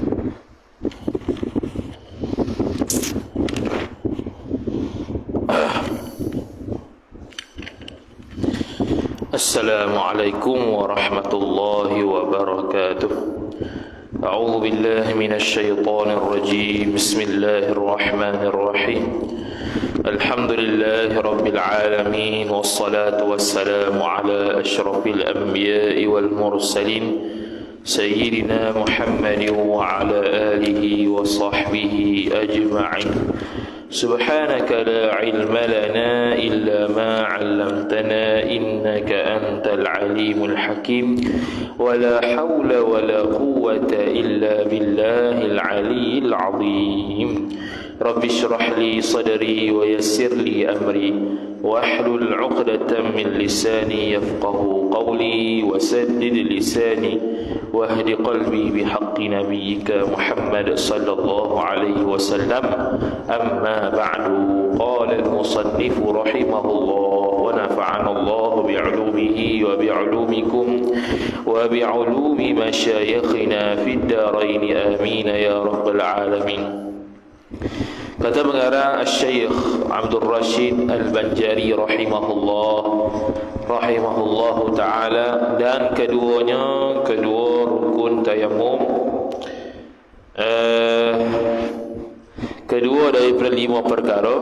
Assalamualaikum warahmatullahi wabarakatuh. A'udzu billahi minasy syaithanir rajim. Bismillahirrahmanirrahim. Alhamdulillahi rabbil alamin wassalatu wassalamu ala asyrafil anbiya'i wal mursalin sayyidina Muhammadin wa ala alihi wa sahbihi ajma'in. Subhanaka la ilma lana illa ma 'allamtana innaka antal alimul hakim wa la hawla wa la quwwata illa billahil aliyyil 'azim. Rabbi shrah li sadri wa yassir li amri wahlul 'uqdatam min lisani yafqahu qawli wa saddid lisani wahdi qalbi bihaqqi nabiyyika Muhammad sallallahu alaihi wasallam. Amma ba'du. Qala al-musannif rahimahullah wa nafa'ana Allah bi'ulumihi wa bi'ulumikum wa bi'ulumi masyayikhina fid darain amin ya rabbal alamin. Kata pengarang Syekh Abdul Rashid Al-Banjari rahimahullahu ta'ala, dan kedua rukun tayamum, kedua daripada 5 perkara,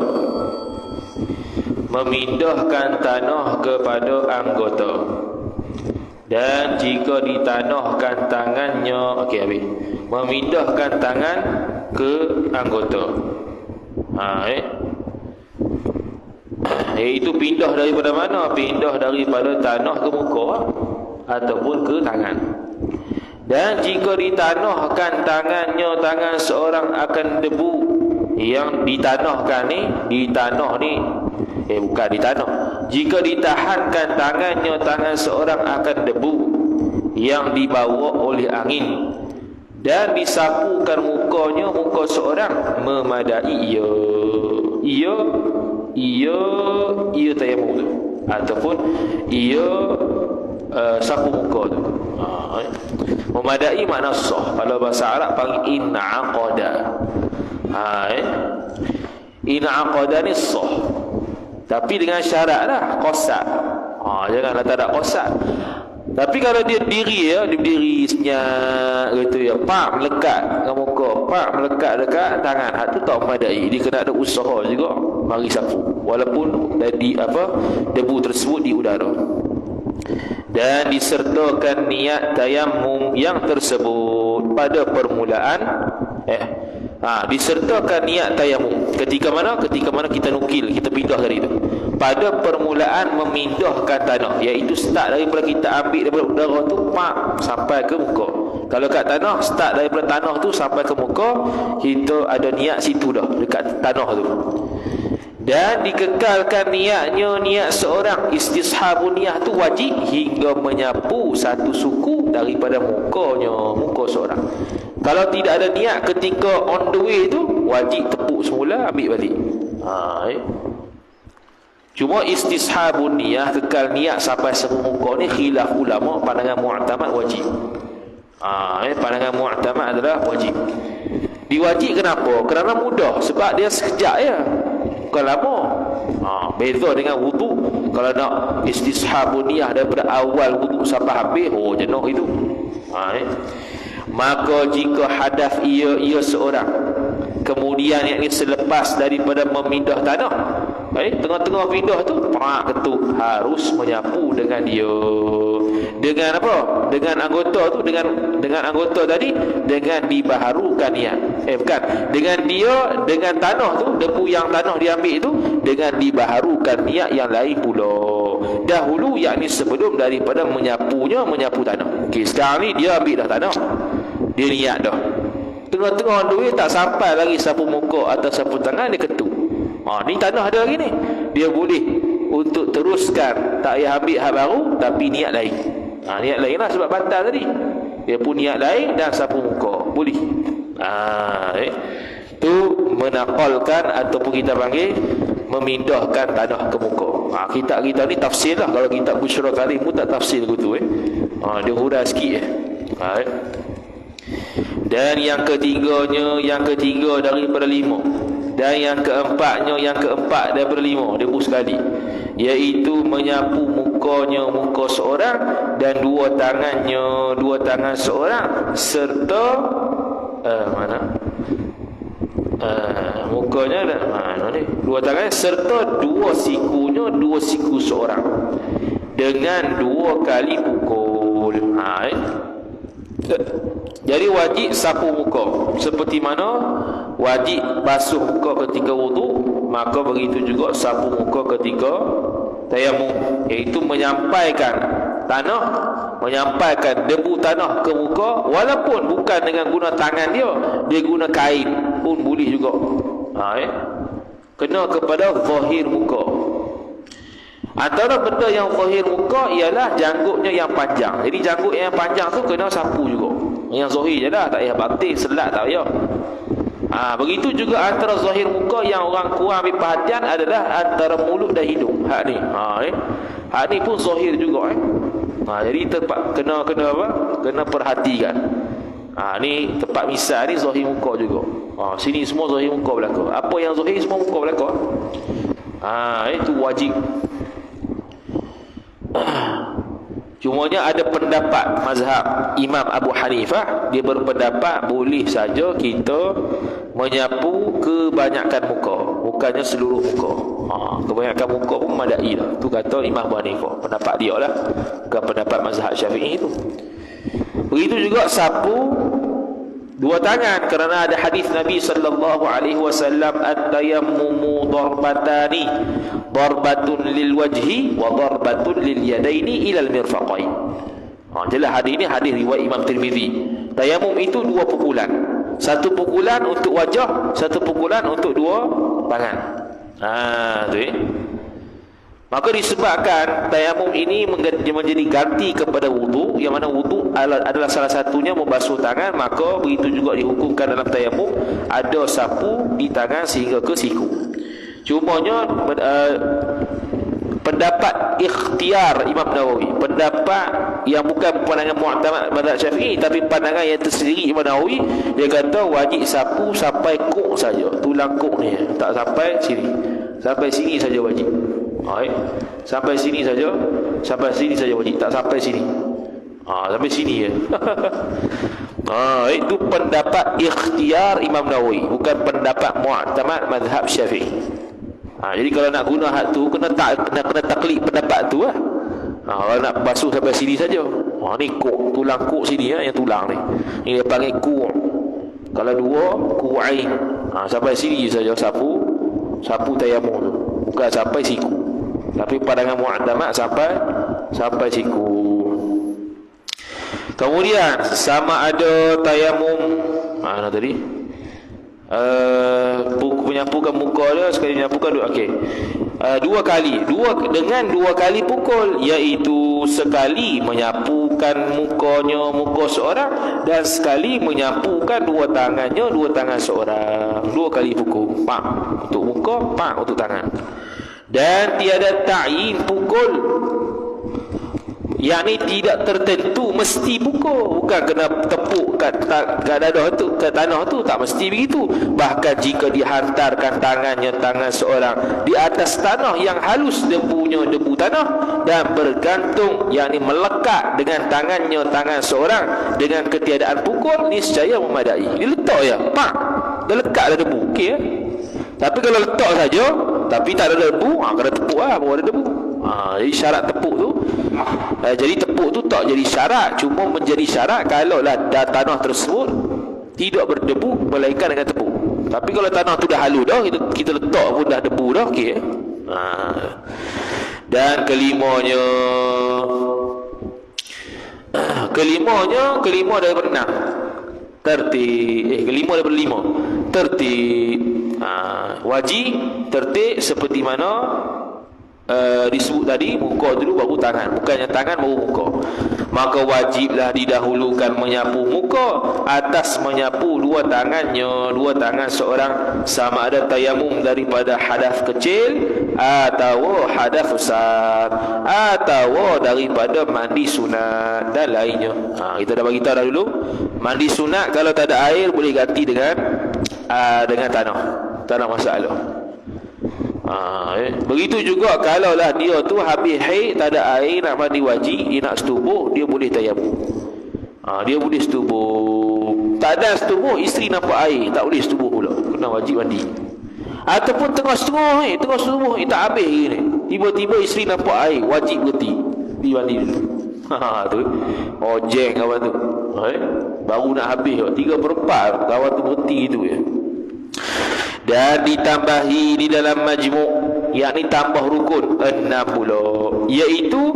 memindahkan tanah kepada anggota, dan jika ditanahkan tangannya, memindahkan tangan ke anggota. Iaitu pindah daripada mana? Pindah daripada tanah ke muka ataupun ke tangan. Dan jika ditanahkan tangannya, tangan seorang akan debu yang ditanahkan ni, bukan ditanah. Jika ditahankan tangannya, tangan seorang akan debu yang dibawa oleh angin, dan disapukan mukanya, muka seorang memadai ia tayamum tu, ataupun ia sapu muka tu. Memadai makna sah. Kalau bahasa Arab panggil in'aqada. In'aqada ni sah, tapi dengan syarat lah, qasad. Janganlah tak ada qasad. Tapi kalau dia diri, dia berdiri senyap gitu ya, pak melekat dengan muka, pak melekat dekat tangan, hak tu tak memadai. Dia kena ada usaha juga mari sapu, walaupun tadi debu tersebut di udara. Dan disertakan niat tayamum yang tersebut pada permulaan, disertakan niat tayamum ketika mana kita nukil, kita pindah dari itu, pada permulaan memindahkan tanah, iaitu start daripada kita ambil daripada udara tu sampai ke muka. Kalau kat tanah, start daripada tanah tu sampai ke muka, kita ada niat situ dah, dekat tanah tu. Dan dikekalkan niatnya, niat seorang istishabun niat tu wajib hingga menyapu satu suku daripada muka seorang. Kalau tidak ada niat ketika on the way tu, wajib tepuk semula, ambil balik. Cuma istishabun niat, kekal niat sampai semua muka ni khilaf ulama, pandangan mu'tamad wajib. Pandangan mu'tamad adalah wajib. Diwajib kenapa? Kerana mudah, sebab dia sekejap ya, bukan lama. Beza dengan wudu. Kalau nak istishabun niat daripada awal wudu sampai habis, jenuh itu. Maka jika hadas ia seorang, kemudian yakni selepas daripada memindah tanah, tengah-tengah pindah tu ketuk, harus menyapu dengan dia. Dengan apa? Dengan anggota tu, dengan anggota tadi, dengan dibaharukan niat. Dengan tanah tu, debu yang tanah diambil tu, dengan dibaharukan niat yang lain pula. Dahulu yakni sebelum daripada menyapu tanah. Sekarang ni dia ambil dah tanah, dia niat dah. Tengah-tengah duit tak sampai lagi sapu muka atau sapu tangan, dia ketuk. Ni tanah ada lagi ni, dia boleh untuk teruskan, tak payah ambil hal baru, tapi niat lain. Niat lain lah, sebab batal tadi, dia pun niat lain dan sapu muka boleh. Tu menakalkan ataupun kita panggil memindahkan tanah ke muka. Kitab kita ni tafsir lah. Kalau kitab Busyra Karim pun tak tafsir begitu. Dia huraikan sikit. Dan yang ketiganya, yang ketiga daripada 5. Dan yang keempatnya, yang keempat daripada 5, dia pun sekali, iaitu menyapu mukanya, muka seorang, dan dua tangannya, dua tangan seorang, serta mukanya dan mana ni, dua tangan serta dua sikunya, dua siku seorang, dengan 2 kali pukul. Jadi wajib sapu muka, seperti mana wajib basuh muka ketika wudu, maka begitu juga sapu muka ketika tayamum, iaitu menyampaikan tanah, menyampaikan debu tanah ke muka, walaupun bukan dengan guna tangan dia guna kain pun boleh juga. Kena kepada zahir muka. Antara benda yang zahir muka ialah janggutnya yang panjang. Jadi janggut yang panjang tu kena sapu juga. Yang zahir je lah, tak payah batik, selat tak payah. Begitu juga antara zahir muka yang orang kurang ambil perhatian adalah antara mulut dan hidung. Hak ni. Hak ni pun zahir juga. Jadi kena apa? Kena perhatikan. Ni tempat misal ni zahir muka juga. Sini semua zahir muka belaka. Apa yang zahir semua muka belaka. Itu wajib. Cumanya ada pendapat mazhab Imam Abu Hanifah, dia berpendapat boleh saja kita menyapu kebanyakan muka, bukannya seluruh muka. Kebanyakan muka pun madai lah. Tu kata Imam Abu Hanifah, pendapat dia lah, bukan pendapat mazhab Syafi'i itu. Begitu juga sapu dua tangan, kerana ada hadis Nabi sallallahu alaihi wasallam, at-tayammumu darbatani, darbatun lil wajhi wa darbatun lil yadaini ila al mirfaqain. Jelas hadis ini hadis riwayat Imam Tirmizi. Tayamum itu 2 pukulan. 1 pukulan untuk wajah, 1 pukulan untuk 2 tangan. Tu Maka disebabkan tayamum ini menjadi ganti kepada wudu, yang mana wudu adalah salah satunya membasuh tangan, maka begitu juga dihukumkan dalam tayamum ada sapu di tangan sehingga ke siku. Cumanya pendapat ikhtiar Imam Nawawi, pendapat yang bukan pandangan mu'tamad mazhab Syafi'i, tapi pandangan yang tersendiri Imam Nawawi, dia kata wajib sapu sampai kuk saja, tulang kuk ni, tak sampai sini. Sampai sini saja wajib. Sampai sini saja, sampai sini saja wajib, tak sampai sini. Sampai sini ya. Itu pendapat ikhtiar Imam Nawawi, bukan pendapat mu'tamad mazhab Syafi'i. Jadi kalau nak guna hak tu kena taklid pendapat tu lah. Kalau nak basuh sampai sini saja. Ni kuk, tulang kuk sini ya, yang tulang ni. Ini dia panggil kuk. Kalau 2 ku'ain. Sampai sini saja sapu tayamum tu. Bukan sampai siku. Tapi pandangan mu'tamad sampai siku. Kemudian sama ada tayamum mana tadi? Menyapukan muka dia, sekali menyapukan dua. Okey. 2 kali. Dengan 2 kali pukul, iaitu sekali menyapukan muka seorang dan sekali menyapukan 2 tangannya, 2 tangan seorang. 2 kali pukul. Pak untuk muka, pak untuk tangan. Dan tiada ta'yin pukul, yakni tidak tertentu mesti pukul. Bukan kena tepuk kat dadah tu, kat tanah tu, tak mesti begitu. Bahkan jika dihantarkan tangan seorang di atas tanah yang halus debunya debu tanah dan bergantung, yakni melekat dengan tangan seorang dengan ketiadaan pukul, niscaya memadai. Dia letak je, pak, dia lekat dah debu. Okey ya? Tapi kalau letak saja tapi tak ada debu, kena tepuk lah, baru ada debu. Jadi syarat tepuk tu, jadi tepuk tu tak jadi syarat, cuma menjadi syarat kalaulah tanah tersebut tidak berdebu melainkan dengan tepuk. Tapi kalau tanah tu dah halus dah, kita letak pun dah debu dah, okey. Dan kelimanya kelima daripada 6 tertib. Kelima daripada 5 tertib. Wajib tertib seperti mana disebut tadi, muka dulu baru tangan, bukannya tangan baru muka. Maka wajiblah didahulukan menyapu muka atas menyapu 2 tangannya, 2 tangan seorang, sama ada tayamum daripada hadas kecil atau hadas besar atau daripada mandi sunat dan lainnya. Kita dah bagi tahu dah dulu, Mandi sunat kalau tak ada air boleh ganti dengan tanah masalah. Begitu juga kalaulah dia tu habis haid, tak ada air, nak mandi wajib, dia nak setubuh, dia boleh tayamum. Dia boleh setubuh. Tak ada setubuh, isteri nampak air, tak boleh setubuh pula, kena wajib mandi. Ataupun tengah setubuh, tak habis ni, tiba-tiba isteri nampak air, wajib berhenti, pergi mandi dulu. Tu ojeng kawan tu, baru nak habis 3/4 kawan tu berhenti gitu ya. Dan ditambahi di dalam majmu', yakni tambah rukun 6 pula, iaitu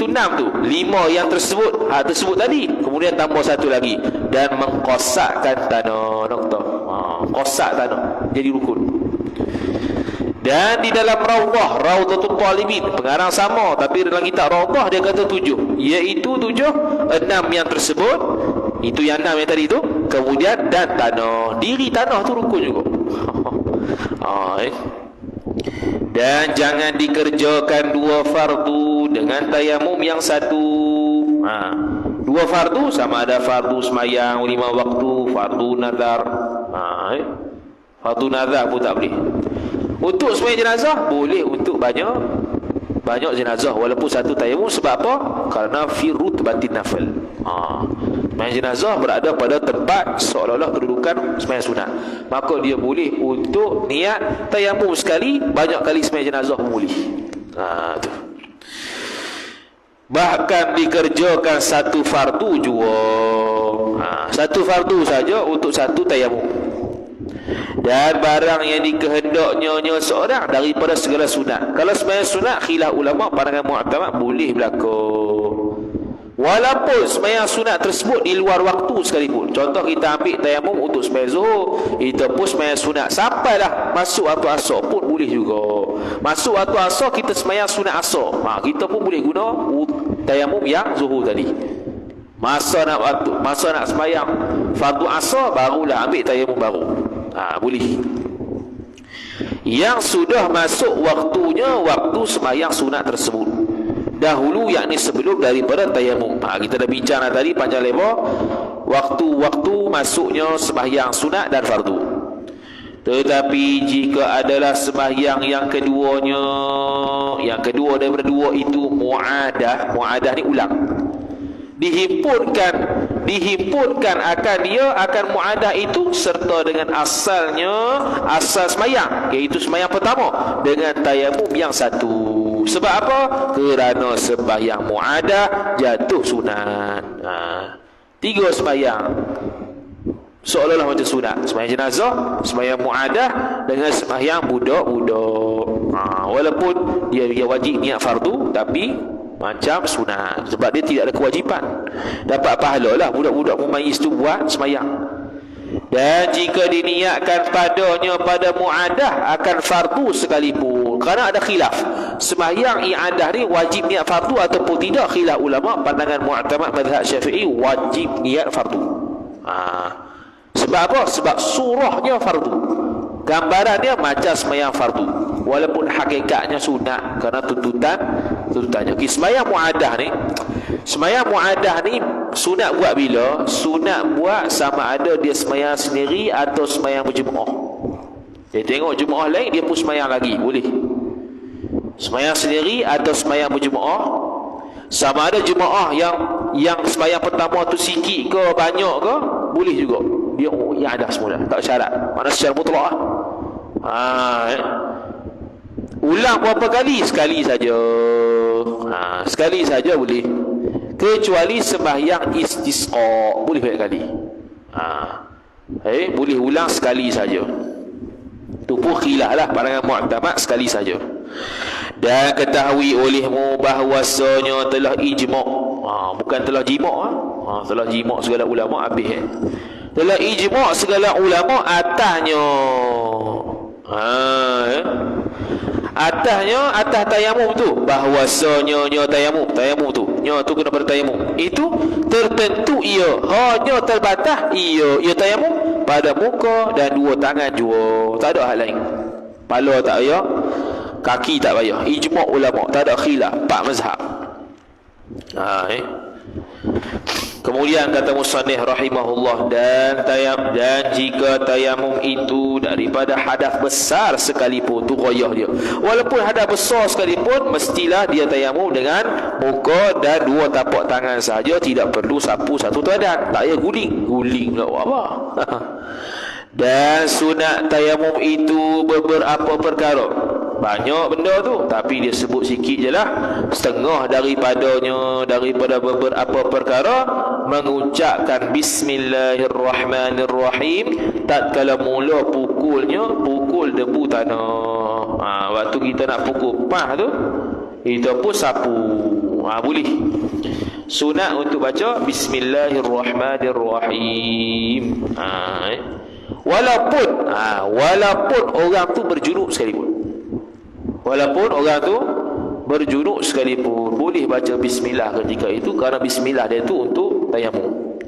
6 tu, 5 yang tersebut tadi, kemudian tambah 1 lagi, dan mengkosakkan tanah. Kosak tanah jadi rukun. Dan di dalam Rawdatul Talibin, pengarang sama, tapi dalam kitab Rawdah dia kata 7, iaitu 6 yang tersebut, itu yang 6 yang tadi tu, kemudian dan tanah, diri tanah tu rukun juga. Dan jangan dikerjakan 2 fardu dengan tayamum yang satu. 2 fardu sama ada fardu semayang 5 waktu, fardu nazar. Fardu nazar pun tak boleh. Untuk semayang jenazah boleh, untuk banyak jenazah walaupun satu tayamum. Sebab apa? Karena fi rutbatin nafil. Semayang jenazah berada pada tempat seolah-olah kedudukan semayang sunat, maka dia boleh untuk niat tayamum sekali, banyak kali semayang jenazah pun boleh. Tu. Bahkan dikerjakan 1 fardu juga. 1 fardu saja untuk 1 tayamum. Dan barang yang dikehendaknya seorang daripada segala sunat. Kalau sembahyang sunat, khilaf ulama pandangan mu'tamad boleh berlaku, walaupun sembahyang sunat tersebut di luar waktu sekalipun. Contoh, kita ambil tayamum untuk sembahyang zuhur, kita pun sembahyang sunat sampailah masuk waktu asar pun boleh juga. Masuk waktu asar kita sembahyang sunat asar, kita pun boleh guna tayamum yang zuhur tadi. Masa nak sembahyang fardu asar, barulah ambil tayamum baru. Boleh. Yang sudah masuk waktunya, waktu sembahyang sunat tersebut dahulu, yakni sebelum daripada tayamum. Kita dah bincang tadi panjang lebar waktu-waktu masuknya sembahyang sunat dan fardu. Tetapi jika adalah sembahyang yang kedua daripada 2 itu mu'adah ni ulang, dihimpunkan akan mu'adah itu serta dengan asal sembahyang, iaitu sembahyang pertama dengan tayamum yang satu. Sebab apa? Kerana sembahyang mu'adah jatuh sunat. 3 sembahyang seolah-olah macam sunat: sembahyang jenazah, sembahyang mu'adah, dengan sembahyang budak-budak. Walaupun dia wajib niat fardu, tapi macam sunat, sebab dia tidak ada kewajipan. Dapat pahala lah budak-budak mumayyiz tu buat sembahyang. Dan jika diniatkan padanya pada mu'adah akan fardu sekalipun, kerana ada khilaf sembahyang i'adah ni wajib niat fardu ataupun tidak. Khilaf ulama, pandangan mu'tamad mazhab Syafi'i wajib niat fardu. Sebab apa? Sebab surahnya fardu, gambarannya macam sembahyang fardu, walaupun hakikatnya sunat kerana tuntutannya. Sembahyang mu'adah ni sunat buat bila? Sunat buat sama ada dia sembahyang sendiri atau sembahyang berjemaah. Dia tengok jemaah lain, dia pun sembahyang lagi, boleh. Sembahyang sendiri atau sembahyang berjemaah. Sama ada jemaah yang sembahyang pertama tu sikit ke banyak ke, boleh juga. Dia yang ada semula, tak syarat, mana secara mutlak. Ulang berapa kali? Sekali saja. Sekali saja boleh, kecuali sembahyang istisqa, boleh banyak kali. Boleh ulang sekali saja. Itu pun khilaf lah, pandangan mu'tamad sekali saja. Dan ketahui olehmu bahawasanya telah ijma', bukan telah jima', telah jima' segala ulama' habis. Telah ijma' segala ulama' atasnya. Atas tayamum tu, bahawasanya tayamum tu kena pada tayamum itu tertentu ia, hanya terbatas ia tayamum pada muka dan 2 tangan jua, tak ada hal lain. Kepala tak payah, kaki tak payah. Ijma' ulama', tak ada khilaf 4 mazhab. Kemudian kata musannif rahimahullah, dan jika tayamum itu daripada hadas besar sekalipun, tu ghayah dia. Walaupun hadas besar sekalipun, mestilah dia tayamum dengan muka dan dua tapak tangan sahaja, tidak perlu sapu satu badan. Tak payah guling nak buat apa. Dan sunat tayamum itu beberapa perkara. Banyak benda tu, tapi dia sebut sikit je lah. Setengah daripada beberapa perkara, mengucapkan Bismillahirrahmanirrahim tatkala mula pukul debu tanah. Waktu kita nak pukul pah tu, kita pun sapu. Boleh. Sunat untuk baca Bismillahirrahmanirrahim. Walaupun orang tu berjunub sekalipun. Boleh baca bismillah ketika itu, kerana bismillah dia tu untuk tayamum.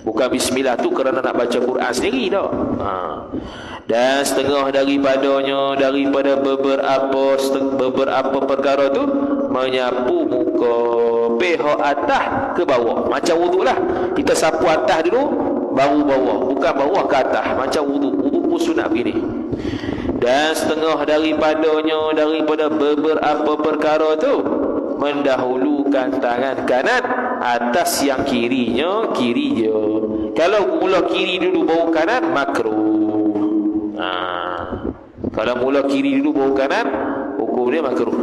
Bukan bismillah tu kerana nak baca Quran sendiri dah. Dan setengah daripada beberapa perkara tu, menyapu muka pihak atas ke bawah. Macam wuduk lah, kita sapu atas dulu baru bawah, bukan bawah ke atas. Macam wuduk pun sunat begini. Dan setengah daripada beberapa perkara tu, mendahulukan tangan kanan atas yang kiri je. Kalau mula kiri dulu baru kanan, makruh. Kalau mula kiri dulu baru kanan, hukum dia makruh.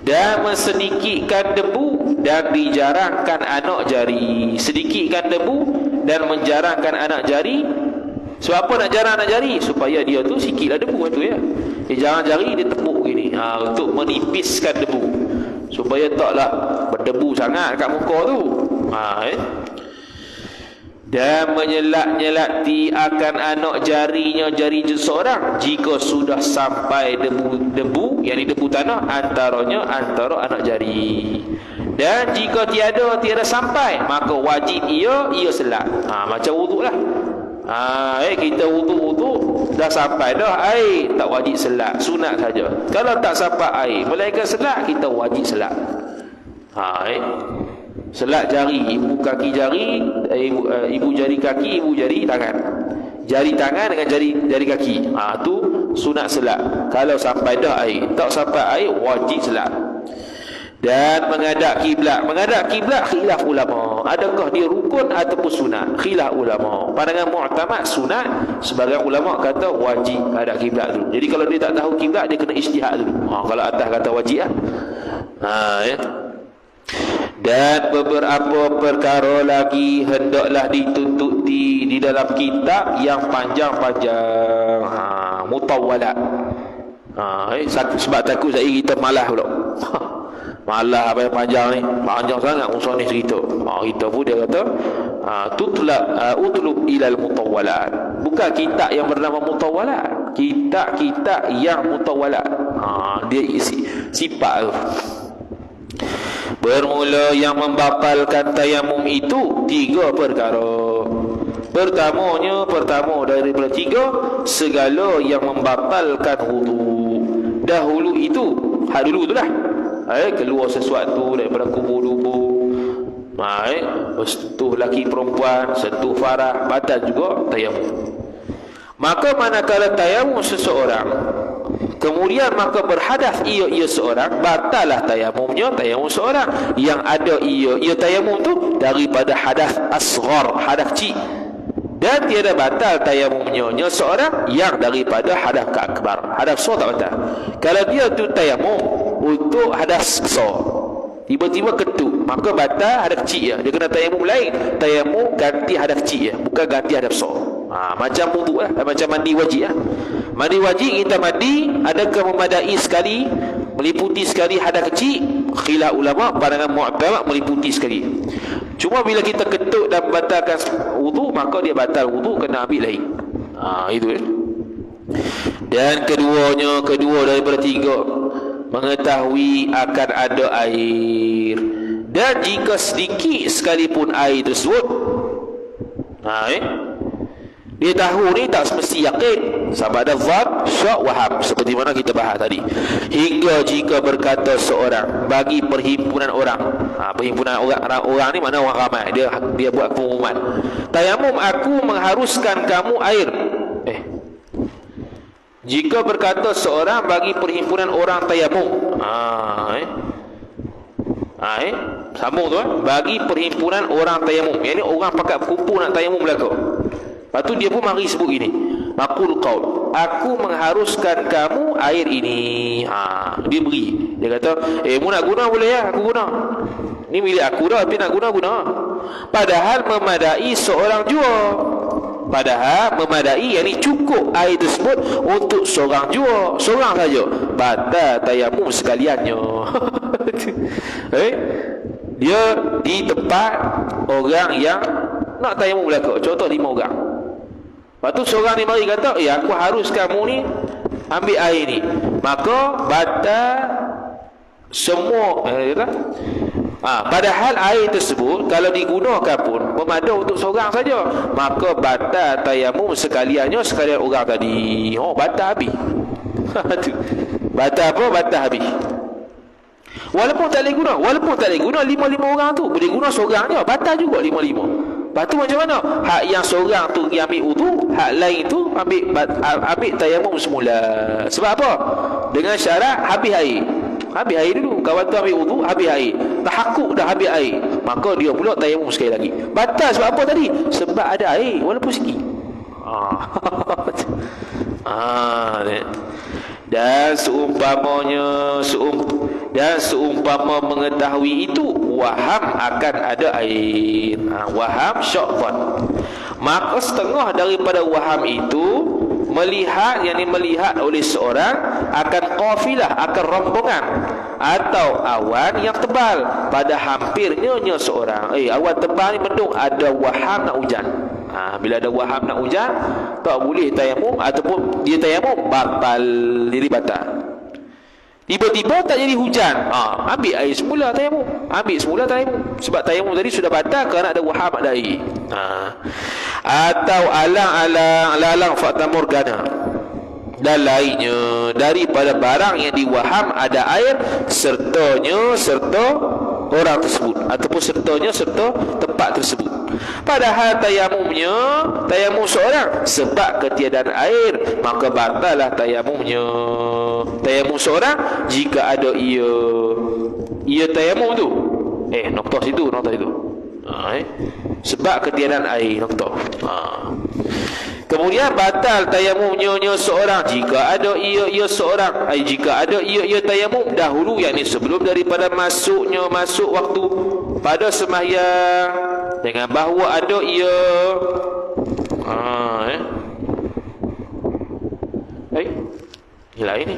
Dan mensedikitkan debu dan dijarangkan anak jari. Sedikitkan debu dan menjarangkan anak jari. Sebab apa nak jarang anak jari? Supaya dia tu sikitlah debu tu ya. Dia jarang jari, dia tepuk gini, untuk menipiskan debu, supaya taklah berdebu sangat kat muka tu. Dan menyelak-nyelakti akan anak jarinya jari seseorang jika sudah sampai debu yang di debu tanah antara anak jari. Dan jika tiada sampai, maka wajib ia selak. Macam wuduk lah. Kita wuduk dah sampai dah air, tak wajib selak, sunat saja. Kalau tak sampai air, melainkan selak, kita wajib selak. Selak jari, ibu kaki jari, ibu jari kaki, ibu jari tangan. Jari tangan dengan jari kaki. Tu sunat selak. Kalau sampai dah air, tak sampai air, wajib selak. Dan menghadap kiblat khilaf ulama, adakah dia rukun ataupun sunat? Khilaf ulama. Pandangan mu'tamad sunat, sebagian ulama kata wajib hadap kiblat dulu. Jadi kalau dia tak tahu kiblat, dia kena ijtihad dulu. Kalau atas kata wajib ya. Dan beberapa perkara lagi hendaklah dituntuti di dalam kitab yang panjang-panjang, mutawwalat. Sebab takut saya kita malas pula. Malah apa yang panjang ni, panjang sangat usaha ni cerita. Kita pun dia kata utlub ilal mutawwalat. Bukan kitab yang bernama mutawwalat, kitab yang mutawwalat. Dia isi sifat tu. Bermula yang membatalkan tayamum itu 3 perkara. Pertama daripada 3, segala yang membatalkan wudu. Dahulu itu, dulu tu lah, keluar sesuatu daripada kubur-kubur, sentuh laki perempuan, sentuh farah, batal juga tayamum. Maka manakala tayamum seseorang, kemudian maka berhadas ia seorang, batallah tayamumnya, tayamum seorang yang ada ia tayamum tu daripada hadas asghar, hadas kecil. Dan tiada batal tayamumnya seorang yang daripada hadas akbar. Hadas besar tak batal. Kalau dia tu tayamum untuk hadas besar, tiba-tiba ketuk, maka batal hadas kecil ya. Dia kena tayamum lain, tayamum ganti hadas kecil ya, bukan ganti hadas besar. Macam wuduk lah, macam mandi wajib lah. Mandi wajib kita mandi, adakah memadai sekali, meliputi sekali hadas kecil? Khilaf ulama, pandangan mu'tamad meliputi sekali. Cuma bila kita ketuk dan batalkan wudu, maka dia batal wudu, kena ambil lain. Itu ya. Dan kedua daripada 3, mengetahui akan ada air. Dan jika sedikit sekalipun air tersebut, dia tahu ni tak semesti yakin, sama ada zat, syak, waham, seperti mana kita bahas tadi. Hingga jika berkata seorang bagi perhimpunan orang, Perhimpunan orang ni mana orang ramai. Dia buat pengumuman. Tayamum aku mengharuskan kamu air. Jika berkata seorang bagi perhimpunan orang tayamum. Sambung tu bagi perhimpunan orang tayamum. Yang ni orang pakat berkumpul nak tayamum belaka. Lepas tu dia pun mari sebut gini. Maqul qaul. Aku mengharuskan kamu air ini. Dia beri. Dia kata, mu nak guna boleh ya, aku guna. Ni milik aku dah, tapi nak guna. Padahal memadai seorang jua. Padahal memadai, yang ni cukup air tersebut untuk seorang jua, seorang saja. Batal tayamum sekaliannya. Dia di tempat orang yang nak tayamum belaka. Contoh 5 orang. Lepas tu seorang ni mari kata, aku harus kamu ni ambil air ni. Maka batal semua. Padahal air tersebut kalau digunakan pun memadai untuk seorang saja, maka batal tayamum sekalian orang tadi. Batal habis. Batal apa? Batal habis. Walaupun tak boleh guna 5 orang tu, boleh guna seorang je, batal juga 5. Lepas tu macam mana? Hak yang seorang tu pergi ambil wudu, hak lain tu ambil tayamum semula. Sebab apa? Dengan syarat habis air. Habis air dulu. Kawan tu ambil wudu, habis air. Tahakkuk dah habis air. Maka dia pula tayamum sekali lagi. Batal sebab apa tadi? Sebab ada air, walaupun sikit. Dan seumpama mengetahui itu, waham akan ada air. Waham syakfan. Maka setengah daripada waham itu melihat, yang melihat oleh seorang akan qafilah, akan rombongan atau awan yang tebal pada hampirnya seorang. Awan tebal ni mendung ada waham nak hujan. Bila ada waham nak hujan, tak boleh tayamum, ataupun dia tayamum batal, jadi batal. Tiba-tiba tak jadi hujan, ambil air semula tayamum. Sebab tayamum tadi sudah batal kerana ada waham, ada air. Atau alang-alang fata morgana dan lainnya daripada barang yang diwaham ada air serta orang tersebut, ataupun serta tempat tersebut. Padahal tayamum seorang sebab ketiadaan air, maka batallah tayamumnya. Tayamum seorang jika ada ia tayamum tu. Noktah situ. Sebab ketiadaan air, noktah. Kemudian batal tayamumnya seorang jika ada ia seorang. Jika ada ia tayamum dahulu, yakni sebelum daripada masuk waktu pada sembahyang, dengan bahawa ada ia lain ni.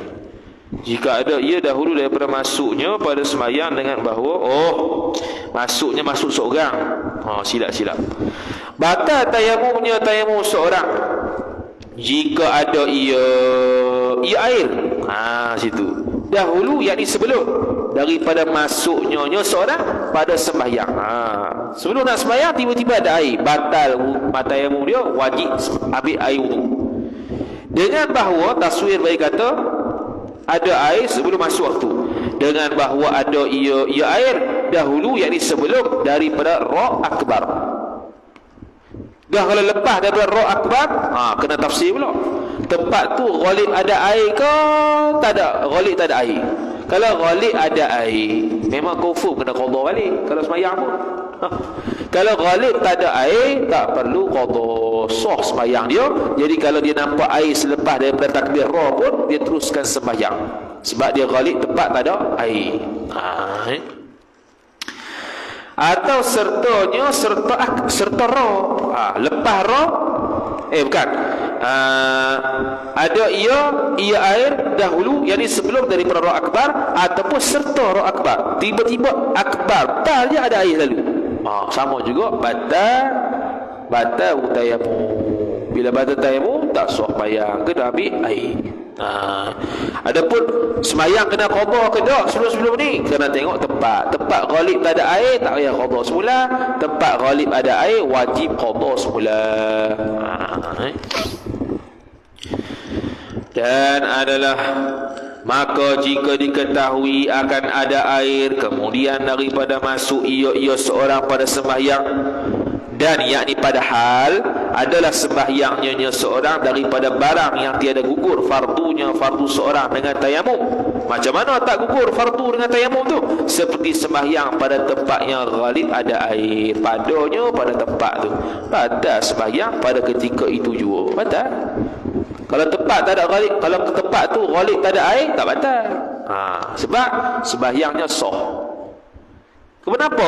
Jika ada ia dahulu daripada masuknya pada sembahyang, dengan bahawa masuk seorang. Silap. Batal tayamum seorang jika ada ia air. Situ. Dahulu, yakni sebelum daripada masuknya seorang pada sembahyang. Sebelum nak sembahyang tiba-tiba ada air, batal tayamum dia, wajib ambil air wudu. Dengan bahawa taswir bagi kata ada air sebelum masuk waktu, dengan bahawa ada ia air dahulu, yakni sebelum daripada ra' akbar. Dah kalau lepas daripada ra' akbar, kena tafsir pula. Tempat tu ghalib ada air ke tak ada? Ghalib tak ada air. Kalau ghalib ada air, memang confirm kena qada balik kalau sembahyang pun. Kalau ghalib tak ada air, tak perlu qada, sah sembahyang dia. Jadi kalau dia nampak air selepas daripada takbir ra pun, dia teruskan sembahyang, sebab dia ghalib tempat tak ada air. Atau serta ra. Lepas ra, bukan. Ada ia air dahulu, yakni sebelum daripada ra akbar, ataupun serta ra akbar. Tiba-tiba akbar, tak je ada air lalu. Sama juga batal tayamum. Bila batal tayamum, tak sah sembahyang, kena ambil air. Adapun sembahyang kena qada ke tak sebelum ni, kena tengok tempat ghalib tak ada air, tak payah qada semula. Tempat ghalib ada air, wajib qada semula. Dan adalah Maka jika diketahui akan ada air, kemudian daripada masuk ia seorang pada sembahyang, dan yakni padahal adalah sembahyangnya seorang daripada barang yang tiada gugur fardunya fardu seorang dengan tayamum. Macam mana tak gugur fardu dengan tayamum tu? Seperti sembahyang pada tempat yang ghalib ada air padanya pada tempat tu, batal sembahyang pada ketika itu juga, batal. Kalau tempat tak ada ghalib, kalau tempat tu ghalib tak ada air, tak batal. Sebab sembahyangnya sah. Kenapa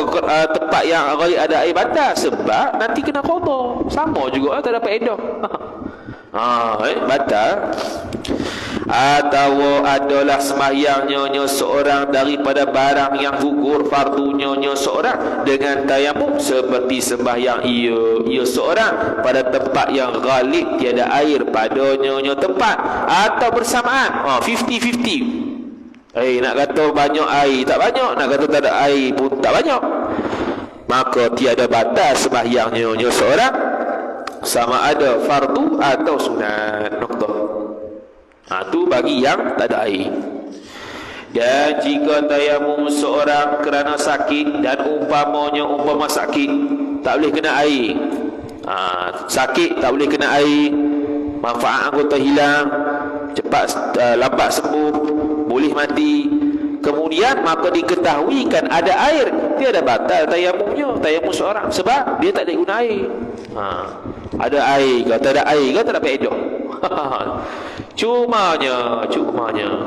tempat yang ghalib ada air batal? Sebab nanti kena qada. Sama juga tak dapat edah. Batal. Atau adalah sembahyangnya seorang daripada barang yang gugur fardunya seorang dengan tayamum, seperti sembahyang ia seorang pada tempat yang ghalib tiada air padanya tempat, atau bersamaan 50-50. Nak kata banyak air tak banyak, nak kata tak ada air pun tak banyak, maka tiada batas sembahyangnya seorang, sama ada fardu atau sunat. Noktah. Tu bagi yang tak ada air. Dan jika tayamum seorang kerana sakit, dan umpama sakit tak boleh kena air, sakit tak boleh kena air, manfaat anggota hilang, cepat lambat sembuh, boleh mati, kemudian maka diketahui kan ada air, tiada batal tayamumnya, tayamum seorang, sebab dia tak ada guna air. Ada air ke tak ada air ke tak dapat edah. Cumanya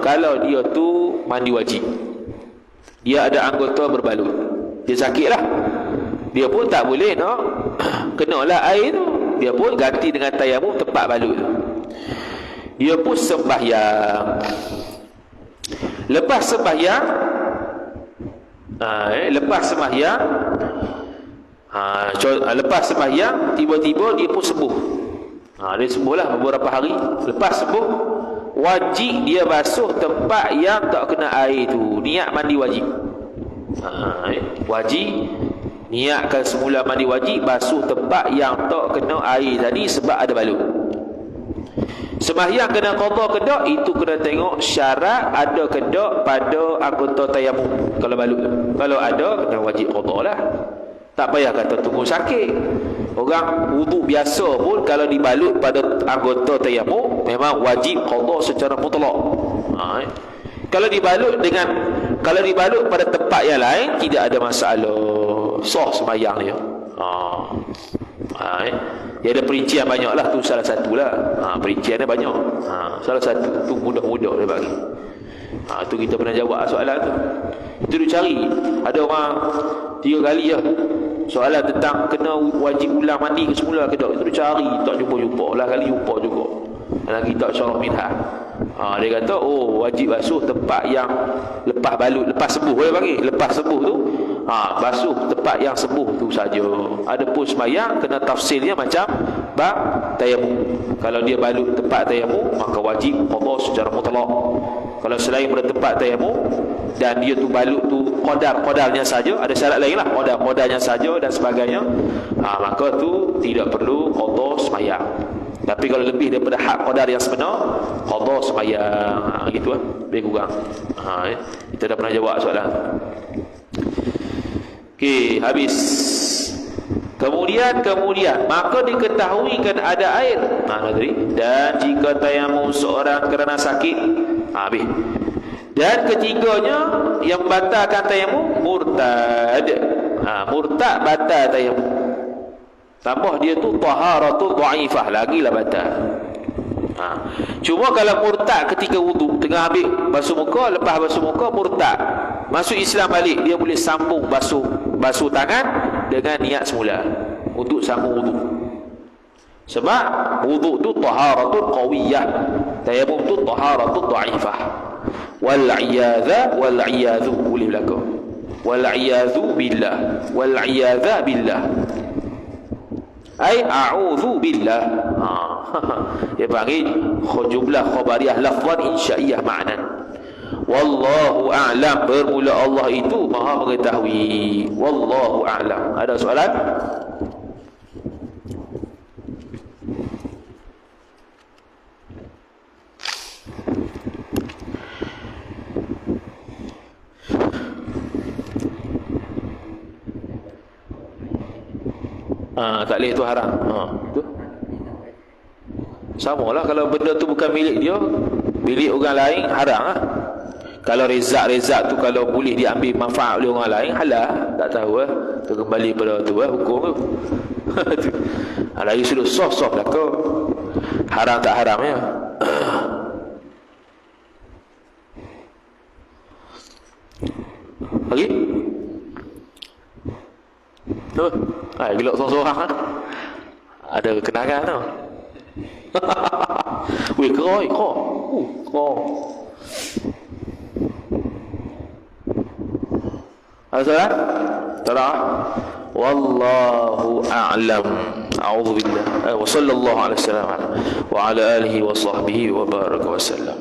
kalau dia tu mandi wajib, dia ada anggota berbalut, dia sakit lah, dia pun tak boleh nak kenalah air tu, dia pun ganti dengan tayamum tempat balut tu. Dia pun sembahyang. Lepas sembahyang tiba-tiba dia pun sembuh. Dia sembuhlah beberapa hari. Lepas sembuh, wajib dia basuh tempat yang tak kena air tu. Niat mandi wajib. Wajib niatkan semula mandi wajib, basuh tempat yang tak kena air tadi sebab ada balut. Sembahyang kena qada ke tak, itu kena tengok syarat ada ke tak pada anggota tayamum. Kalau balut, kalau ada kena wajib qada lah. Tak payah kata tunggu sakit. Orang wuduk biasa pun kalau dibalut pada anggota tayamum memang wajib qada secara mutlak. Kalau dibalut pada tempat yang lain tidak ada masalah, sah sembahyang dia. Dia ada perincian banyak lah, tu salah satu lah. Perinciannya banyak. Salah satu tu mudah-mudah dia bagi. Tu kita pernah jawab soalan tu. Itu dia cari. Ada orang 3 kali lah soalan tentang kena wajib ulang mandi ke semula ke tak. Itu dia cari, tak jumpa-jumpa lah, kali jumpa juga dalam kitab Syarah Minhaj. Dia kata wajib basuh tempat yang lepas balut, lepas sembuh dia panggil. Lepas sembuh tu basuh tempat yang sembuh tu saja. Adapun sembahyang kena tafsirnya macam bab tayamum. Kalau dia balut tempat tayamum maka wajib qada secara mutlak. Kalau selain pada tempat tayamum dan dia tu balut tu qadarnya saja, ada syarat lain lah, qadarnya saja dan sebagainya, maka tu tidak perlu qada sembahyang. Tapi kalau lebih daripada hak qadar yang sebenar, qada sembahyang. Gitu lah, lebih kurang. Kita dah pernah jawab soalan. Okey, habis. Kemudian maka diketahui kan ada air. Dan jika tayamum seorang kerana sakit, habis. Dan ketiganya yang batalkan tayamum murtad. Murtad batal tayamum. Tambah dia tu taharatul dhaifah, lagilah batal. Cuma kalau murtad ketika wuduk, tengah habis basuh muka, lepas basuh muka murtad, masuk Islam balik, dia boleh sambung basuh tangan dengan niat semula untuk sambung wuduk. Sebab wuduk tu taharatul qawiyah, tayamum tu taharatul dhaifah. Wal iyadzu boleh berlaku. Wal iyadzu billah. Ai a'udzu billah. Dia panggil jumlah khabariyah lafzan insya'iyah ma'nan. Wallahu a'lam, bermula Allah itu maha mengetahui. Wallahu a'lam. Ada soalan? Tak boleh tu haram. Tu. Sama lah kalau benda tu bukan milik dia, milik orang lain, haram lah. Kalau rezak tu kalau boleh diambil manfaat oleh orang lain, halal. Tak tahu lah. Tu kembali pada tu hukum tu. Lagi sudah soft belaka. Haram tak haram ya. Lagi? Tu. Gelak seorang-seorang lah. Ada kenangan tau. Weh, keroi. Ada soalan? Tak ada? Wallahu a'lam. A'udzu billah. Wa sallallahu alaihi wasallam wa ala alihi wa sahbihi wa baraka wa sallam.